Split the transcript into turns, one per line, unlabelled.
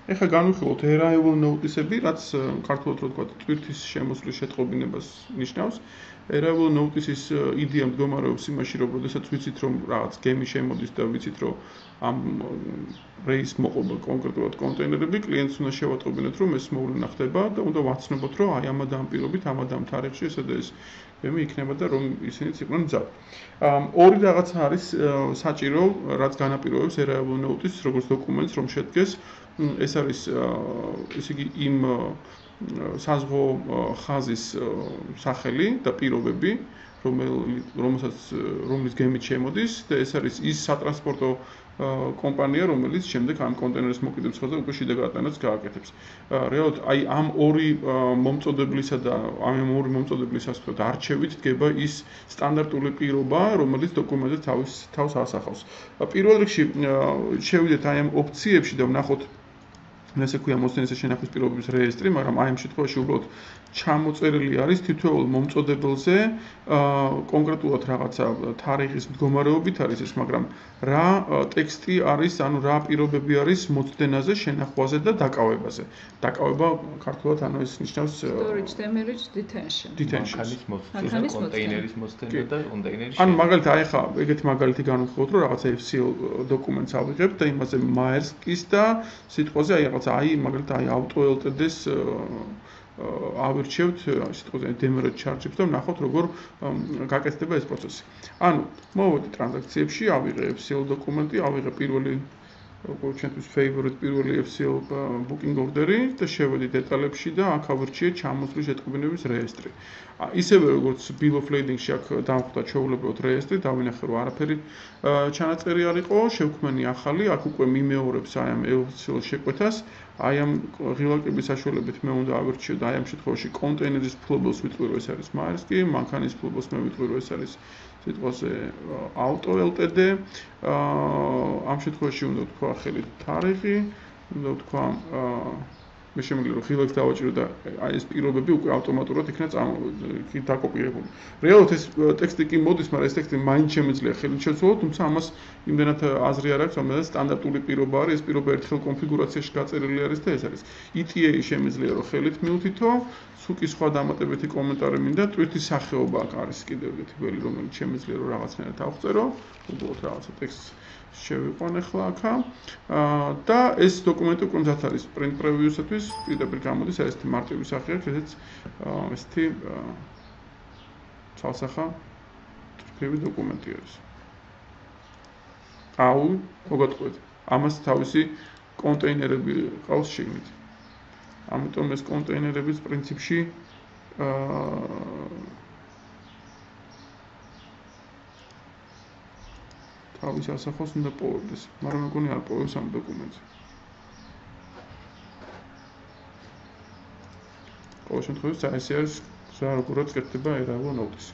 ეხლა განვიხილოთ arrival notice-ები, რაც ქართულად რო ვთქვათ, ტვირთის შემოსვლის შეტყობინებას ნიშნავს. Arrival notice-ის იდეა მდგომარეობს იმაში, რომ როდესაც ვიცით, რომ რაღაც გემი შემოდის და ვიცით, რომ ამ რეისს მოყვება კონკრეტულად კონტეინერები, კლიენტს უნდა შევატყობინოთ, რომ ეს მოვლენა ხდება და უნდა ვაცნობოთ, რომ აი ამ და ამ პირობით, ამ და ამ თარიღში ესა და ეს გემი იქნება და რომ ისინიც იყვნენ მზად. ორი რაღაცა არის საჭირო, რაც განაპირობებს arrival notice-ს, როგორც დოკუმენტს, რომ შედგეს. ეს არის ესე იგი იმ საზღვაო ხაზის სახელი და პირობები, რომლის გემით შემოდის და ეს არის ის სატრანსპორტო კომპანია, რომელიც შემდეგ ამ კონტეინერს მოკიდებს ხოლმე უკვე შიდა გატანაც გააკეთებს. რეალურად აი ამ ორი მომწოდებლისა და ამ ორი მომწოდებლის ასე ვთქვათ არჩევით დგება ის სტანდარტული პირობა, რომელიც დოკუმენტზე თავს ასახავს. პირველ რიგში შევიდეთ აი ამ ოფციებში და ვნახოთ ესე ქვია მოსდენისა შენახვის პირობების რეესტრი, მაგრამ აი ამ შემთხვევაში უბრალოდ ჩამოწერილი არის თითოეულ მომწოდებელზე კონკრეტულად რაღაცა თარიღის მდგომარეობით არის ეს, მაგრამ რა ტექსტი არის, ანუ რა პირობები არის მოსდენაზე, შენახვაზე და დაკავებაზე. დაკავება ქართულად ანუ ეს ნიშნავს
storage, demurrage, detention.
მანქანის კონტეინერის მოსდენა და კონტეინერის.
ანუ მაგალითად აი ხა ეგეთი მაგალითი განვიხილოთ, რომ რაღაცა FCL დოკუმენტს ავიღებ და იმაზე Maersk-ის და სიტყვაზე აი რაღაცა აი მაგალითად აი auto LTD-ს ავირჩევთ სიტყვაზე demurrage charge-ებს და ვნახოთ როგორ გაკეთდება ეს პროცესი. ანუ მოვედი ტრანზაქციებში, ავიღე FCL დოკუმენტი, ავიღე პირველი როგორც ჩვენთვის favorite პირველი FCL booking order-ი და შევედი დეტალებში და აქ ავირჩიე ჩამოსვლის შეტყობინების რეესტრი. ისევე როგორც bill of lading-ში აქ დავხვდა ჩვეულებრივად რეესტრი, დავინახე რომ არაფერი ჩანაწერი არ იყო, შევქმენი ახალი, აქ უკვე მიმეორებს აი ამ FCL შეკვეთას. აი ამ ღილაკების საშუალებით მე უნდა ავირჩიო და აი ამ შემთხვევაში კონტეინერის ფლობელს ვიტყვი რომ ეს არის Maersk-ი, მანქანის ფლობელს მე ვიტყვი რომ ეს არის სიტყვაზე auto LTD. ამ შემთხვევაში უნდა ვთქვა ხელი თარიღი, უნდა ვთქვა მე შემიძლია რომ ღილაკს დავაჭირო და აი ეს პირობები უკვე ავტომატურად იქნა დაკოპირებული. რეალურად ეს ტექსტი კი მოდის, მაგრამ ეს ტექსტი მაინც შემიძლია ხელით შევცვალოთ, თუმცა ამას იმდენად აზრი არ აქვს, რომელსაც სტანდარტული პირობა არის, ეს პირობა ერთხელ კონფიგურაციაში გაწერილი არის და ეს არის. ETA შემიძლია რომ ხელით მივთითო, სუკი სხვა დამატებითი კომენტარი მინდა, ტვირთის სახეობა არის კიდევ ერთი ველი, რომელიც შემიძლია რომ რაღაცნაირად ავწერო, უბრალოდ რაღაცა ტექსტს შევიყვან ახლა აქა და ეს დოკუმენტი უკვე მზად არის print preview-სათვის, პირდაპირ გამოდის ესეთი მარტივი სახე აქვს, ესეც ესეთი ცალსახა ტვირთები დოკუმენტი არის. მოგატყუეთ. ამას თავისი კონტეინერები ყავს შიგნით. ამიტომ ეს კონტეინერების პრინციპში თავის ასახავს უნდა პოვებდეს, მაგრამ მეგონი არ პოვებს ამ დოკუმენტზე. ყოველ შემთხვევაში ეს არის რა როგორაც კეთდება arrival notice.